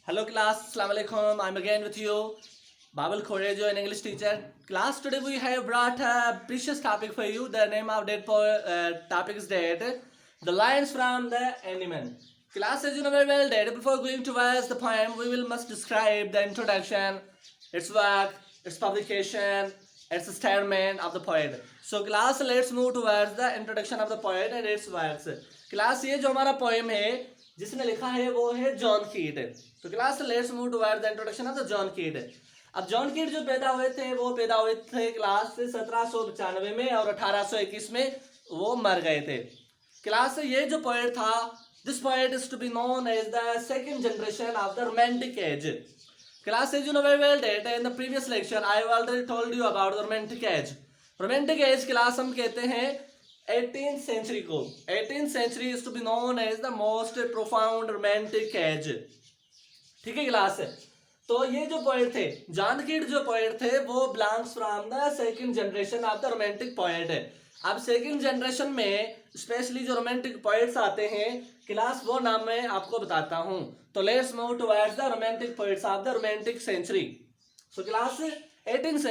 Hello class, Assalamu alaikum. I'm again with you, Babul Khorejo, an English teacher. Class, today we have brought a precious topic for you. The name of that topic is that the lines from the animal. Class, as you know very well that before going towards the poem, we will must describe the introduction, its work, its publication, its statement of the poet. So class, let's move towards the introduction of the poet and its works. Class, ये जो हमारा poem है जिसने लिखा है वो है John कीट। तो class let's move towards the introduction of the John कीट। अब जॉन कीट जो पैदा हुए थे क्लास 1795 में और 1821 में वो मर गए थे। क्लास ये जो पोएट था, this poet is to be known as the second generation of the romantic age. Class as you know very well that in the previous lecture I have already told you about the romantic age. Romantic age class हम कहते हैं 18th century को। 18th century is to be known as the most profound romantic age. ठीक है class. तो ये जो poet थे, जॉन कीट जो पोएट थे, वो belongs from the second generation of the romantic poet है। अब सेकंड जनरेशन में स्पेशली जो रोमांटिक पोएट्स आते हैं क्लास, वो नाम मैं आपको बताता हूं। तो let's move towards the romantic poets of the romantic century. So class 18th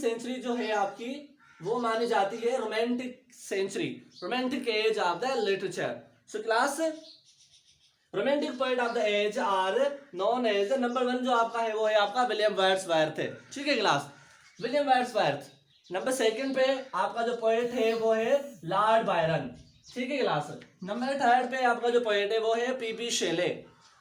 century जो है आपकी वो मानी जाती है romantic century, romantic age of the literature. So class romantic poet of the age are known as number 1 जो आपका है वो है आपका विलियम वर्ड्सवर्थ है। ठीक है क्लास, विलियम वर्ड्सवर्थ। नंबर 2 पे आपका जो पोएट है वो है लॉर्ड बायरन। ठीक है क्लास। नंबर 3 पे आपका जो पोएट है वो है पीपी शेले।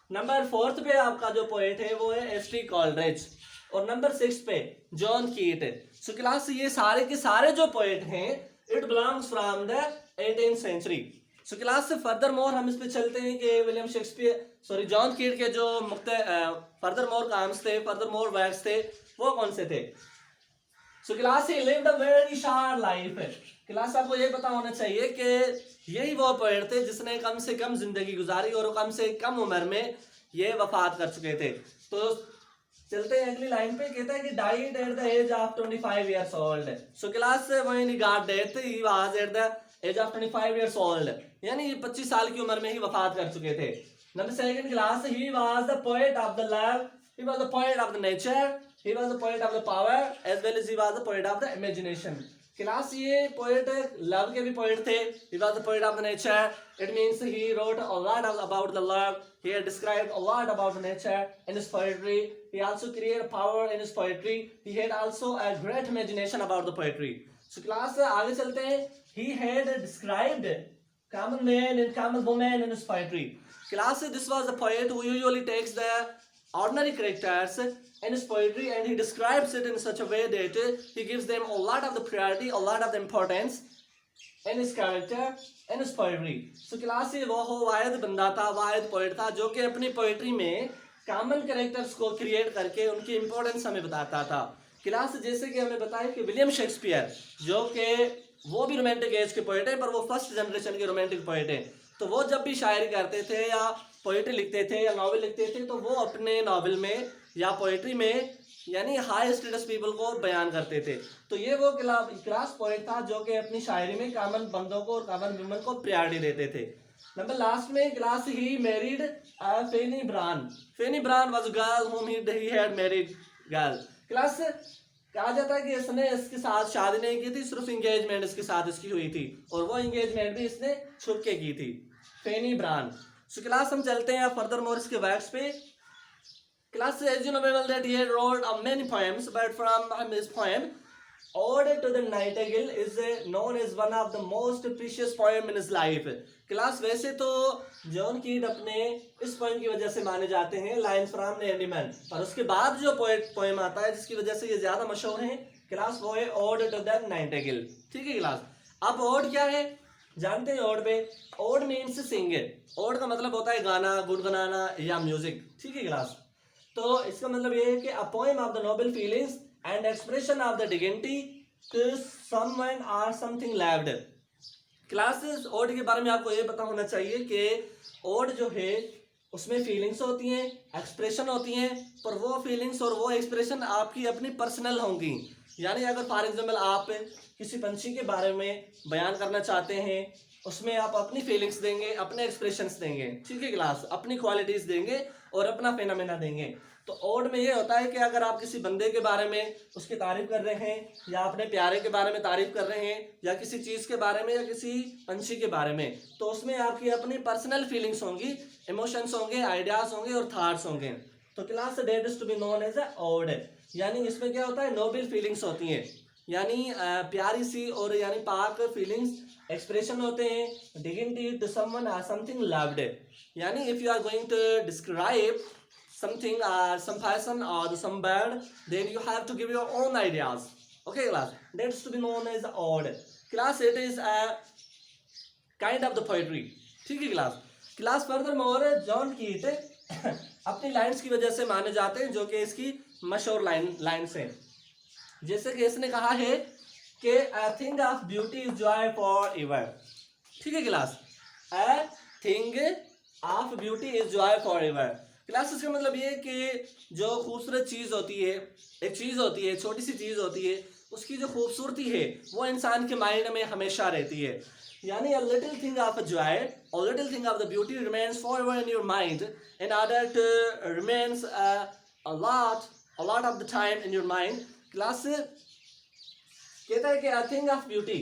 नंबर 4 पे आपका जो पोएट है वो है एस टी कॉलरिज। और नंबर 6 पे जॉन कीट। सो क्लास ये सारे के सारे जो पोएट हैं it belongs from the 18th century. So class से फर्दर मोर हम इस पे चलते हैं कि विलियम शेक्सपियर जॉन कीट के जो फर्दर मोर काम्स थे, फर्दर मोर वर्क्स थे, वो कौन से थे। So class he lived a very short life. Class आपको ये पता होना चाहिए कि यही वो पोएट थे जिसने कम से कम जिंदगी गुजारी और कम से कम उम्र में ये वफात कर चुके थे। तो चलते हैं अगली लाइन पे, कहता है कि died at the age of 25 years old. So class when he got death he was at the age of 25 years old, यानी 25 साल की उम्र में ही वफात कर चुके थे। Number 2 class he was the poet of the love, he was the poet of the nature, he was the poet of the power as well as he was the poet of the imagination. Class ये poet love के भी poet थे। He was the poet of the nature, it means he wrote a lot about the love, he had described a lot about nature in his poetry. He also created power in his poetry. He had also a great imagination about the poetry. So class आगे चलते हैं। He had described common man and common woman in his poetry. Class this was the poet who usually takes the ordinary characters in his poetry and he describes it in such a way that he gives them a lot of the priority, a lot of the importance in his character, in his poetry. So class ये वो वाहिद बंदा था, वाहिद poet था जो कि अपनी poetry में common characters को क्रिएट करके उनकी इंपॉर्टेंस हमें बताता था। क्लास जैसे कि हमें बताया कि विलियम शेक्सपियर जो कि वो भी रोमांटिक एज के पोएट है, पर वो फर्स्ट जनरेशन के रोमांटिक पोएट है। तो वो जब भी शायरी करते थे या पोएट्री लिखते थे या नॉवेल लिखते थे तो वो अपने नॉवेल में या पोएट्री में यानी हाई स्टेटस पीपल को बयान करते थे। तो ये वो क्लास पोएट था जो कि अपनी शायरी में कॉमन बंदों को और कॉमन वुमेन को प्रायोरिटी देते थे। नंबर लास्ट में class he married Fanny Brawne. Fanny Brawne was girl whom he had married girl। Class कहा जाता है कि इसने इसके साथ शादी नहीं की थी, सिर्फ इंगेजमेंट इसके साथ इसकी हुई थी और वो इंगेजमेंट भी इसने छुप के की थी, फेनी ब्रान। सो क्लास हम चलते हैं फर्दर मोर इसके वर्क्स पे। Class, as you know well that he had wrote many poems, but from his poem Ode to the Nightingale is known as one of the most precious poem in his life. Class वैसे तो John कीट अपने इस poem की वजह से माने जाते हैं, लाइन्स फ्रॉम द एनिमल, और उसके बाद जो पोएम आता है जिसकी वजह से ये ज्यादा मशहूर है क्लास वो है ओड टू द नाइटिंगेल। ठीक है क्लास। अब ओड क्या है जानते हैं। ओड पे ओड मीन्स सिंग। ओड का मतलब होता है गाना, गुनगुनाना या म्यूजिक। ठीक है क्लास। तो इसका मतलब ये है कि a poem of the noble feelings and expression of the dignity to someone or something loved. Classes ode के बारे में आपको ये पता होना चाहिए कि ओड जो है उसमें फीलिंग्स होती हैं, एक्सप्रेशन होती हैं, पर वो फीलिंग्स और वो एक्सप्रेशन आपकी अपनी पर्सनल होंगी। यानी अगर फॉर एग्जाम्पल आप किसी पंछी के बारे में बयान करना चाहते हैं उसमें आप अपनी फीलिंग्स देंगे, अपने एक्सप्रेशंस देंगे, ठीक है क्लास, अपनी क्वालिटीज देंगे और अपना फेनोमेना देंगे। तो ओड में ये होता है कि अगर आप किसी बंदे के बारे में उसकी तारीफ कर रहे हैं, या अपने प्यारे के बारे में तारीफ कर रहे हैं, या किसी चीज़ के बारे में, या किसी पंछी के बारे में, तो उसमें आपकी अपनी पर्सनल फीलिंग्स होंगी, इमोशंस होंगे, आइडियाज होंगे और थाट्स होंगे। तो class that is to be known as a ode, यानी इसमें क्या होता है, नोबल फीलिंग्स होती हैं, यानी प्यारी सी और यानी पाक फीलिंग्स एक्सप्रेशन होते हैं, dignity to someone or something loved, यानी if you are going to describe something some person or some bird, then you have to give your own ideas. Okay class, that's to be known as ode class. It is a kind of the poetry, ठीक है class further more John कीट अपनी lines की वजह से माने जाते हैं, जो कि इसकी मशहूर लाइंस हैं। जैसे कि इसने कहा है कि a thing of beauty is joy forever, ठीक है class, a thing of beauty is joy forever class. इसका मतलब ये कि जो खूबसूरत चीज़ होती है, एक चीज़ होती है, छोटी सी चीज़ होती है, उसकी जो खूबसूरती है वो इंसान के माइंड में हमेशा रहती है, यानी a little thing of a joy or little thing of the beauty remains forever in your mind in order to remains a lot of the time in your mind। Class कहता है कि a thing of beauty,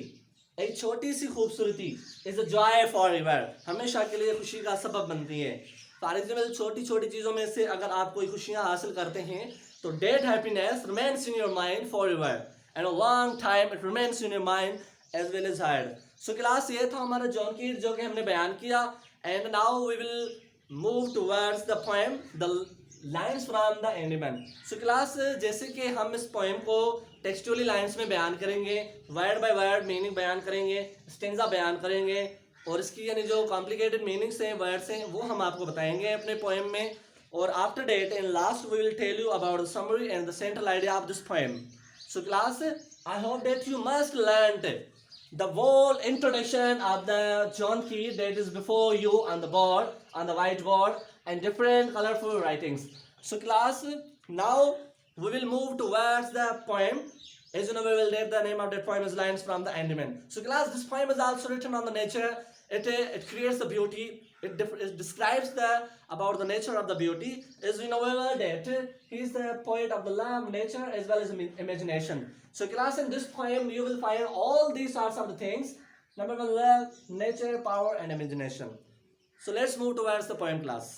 एक छोटी सी खूबसूरती, is a joy for ever, हमेशा के लिए खुशी का सबब बनती है। फॉर एग्जाम्पल छोटी छोटी चीज़ों में से अगर आप कोई खुशियाँ हासिल करते हैं तो that happiness remains in your mind for ever and a long time it remains in your mind as well as heart. So class ये था हमारा जॉन कीट जो कि हमने बयान किया, and now we will move towards the poem the lines from the animal. So class जैसे कि हम इस पोएम को टेक्सचुअली लाइन्स में बयान करेंगे, वर्ड बाय वर्ड मीनिंग बयान करेंगे, स्टेंजा बयान करेंगे, और इसकी यानी जो कॉम्प्लिकेटेड मीनिंग्स हैं, वर्ड्स हैं, वो हम आपको बताएंगे अपने पोएम में। और after that in last we will tell you about the summary and the central idea of this poem. So class I hope that you must learn the whole introduction of the John Keats that is before you on the board, on the whiteboard, and different colorful writings. So class, now we will move towards the poem. As you know, we will read the name of that poem is Lines from the Andaman. So class, this poem is also written on the nature. It creates the beauty. It describes about the nature of the beauty. As we know that he is the poet of the love, nature, as well as imagination. So class, in this poem you will find all these sorts of the things. Number one, love, nature, power, and imagination. So let's move towards the poem class.